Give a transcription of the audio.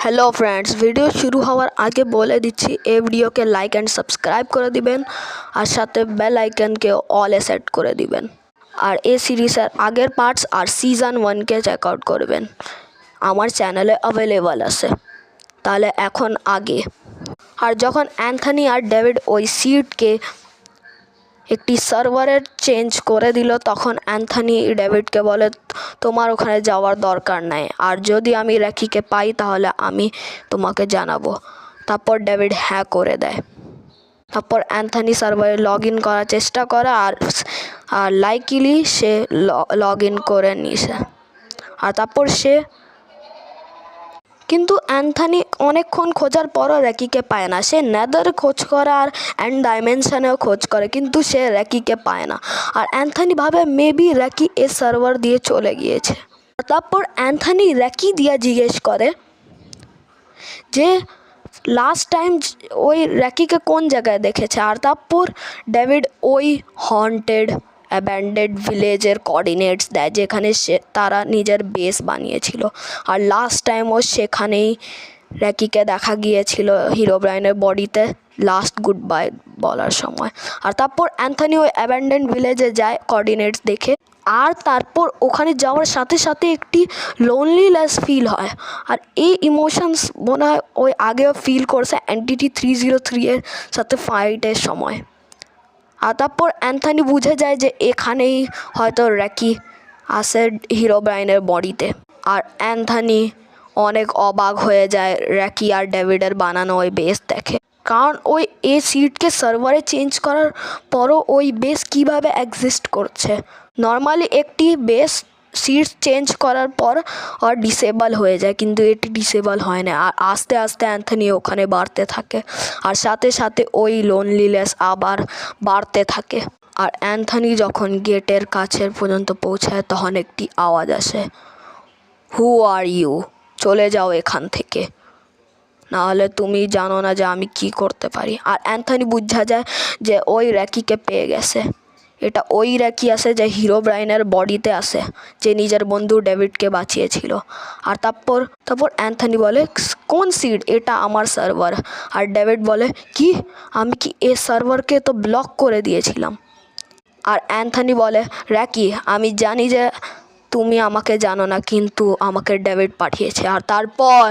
Hello friends, video শুরু হওয়ার আগে বলে দিচ্ছি এই ভিডিওকে লাইক অ্যান্ড সাবস্ক্রাইব করে দিবেন আর সাথে বেল আইকনকে অলে সেট করে দিবেন। আর এই সিরিজের আগের পার্টস আর সিজন 1কে চেক আউট করবেন, আমার চ্যানেলে অ্যাভেলেবল আছে। তাহলে এখন আগে। আর যখন অ্যান্থনি আর ডেভিড ওই সিটকে একটি সার্ভারের চেঞ্জ করে দিল, তখন অ্যান্থনি ডেভিডকে বলে তোমার ওখানে যাওয়ার দরকার নাই, আর যদি আমি র্যাকিকে পাই তাহলে আমি তোমাকে জানাবো। তারপর ডেভিড হ্যাঁ করে দেয়। তারপর অ্যান্থনি সার্ভারে লগ ইন করার চেষ্টা করে are likely say log in করে নিছে। আর তারপর কিন্তু অ্যান্থনি অনেকক্ষণ খোঁজার পরও র্যাকিকে পায় না। সে নেদারে খোঁজ করে আর এন্ড ডাইমেনশনেও খোঁজ করে, কিন্তু সে র্যাকিকে পায় না। আর অ্যান্থনি ভাবে মেবি র্যাকি এ সার্ভার দিয়ে চলে গিয়েছে। তারপর অ্যান্থনি র্যাকি দিয়ে জিজ্ঞেস করে যে লাস্ট টাইম ওই র্যাকিকে কোন জায়গায় দেখেছে। আর তারপর ডেভিড ওই হন্টেড অ্যাব্যান্ডেড ভিলেজের কোঅর্ডিনেটস দেয় যেখানে তারা নিজের বেস বানিয়েছিল। আর লাস্ট টাইম সেখানেই র্যাকিকে দেখা গিয়েছিল হিরোব্রাইনের বডিতে লাস্ট গুড বাই বলার সময়। আর তারপর অ্যান্থনি ওই অ্যাব্যান্ডেড ভিলেজে যায় কোঅর্ডিনেটস দেখে। আর তারপর ওখানে যাওয়ার সাথে সাথে একটি লোনলিনেস ফিল হয়। আর এই ইমোশনস মনে হয় ওই আগেও ফিল করছে এনটিটি 303 এর সাথে ফাইটের সময়। আর তারপর অ্যান্থনি বুঝে যায় যে এখানেই হয়তো র্যাকি আসে হিরোব্রাইনের বডিতে। আর অ্যান্থনি অনেক অবাক হয়ে যায় র্যাকি আর ডেভিডের বানানো ওই বেস দেখে, কারণ ওই সিটকে সার্ভারে চেঞ্জ করার পরও ওই বেস কিভাবে এক্সিস্ট করছে। নর্মালি একটি বেস সিট চেঞ্জ করার পর আর ডিসেবল হয়ে যায়, কিন্তু এটি ডিসেবল হয় না। আর আস্তে আস্তে অ্যান্থনি ওখানে বাড়তে থাকে, আর সাথে সাথে ওই লোনলিনেস আবার বাড়তে থাকে। আর অ্যান্থনি যখন গেটের কাছে পর্যন্ত পৌঁছায় তখন একটি আওয়াজ আসে, হু আর ইউ, চলে যাও এখান থেকে, নাহলে তুমি জানো না যে আমি কি করতে পারি। আর অ্যান্থনি বোঝা যায় যে ওই র্যাকিকে পেয়ে গেছে। এটা ওই র্যাকি আছে যে হিরোব্রাইনের বডিতে আছে, যে নিজের বন্ধু ডেভিডকে বাঁচিয়েছিল। আর তারপর অ্যান্থনি বলে কোন সিড, এটা আমার সার্ভার। আর ডেভিড বলে কি, আমি কি এই সার্ভারকে তো ব্লক করে দিয়েছিলাম। আর অ্যান্থনি বলে র্যাকি, আমি জানি যে তুমি আমাকে জানো না, কিন্তু আমাকে ডেভিড পাঠিয়েছে। আর তারপর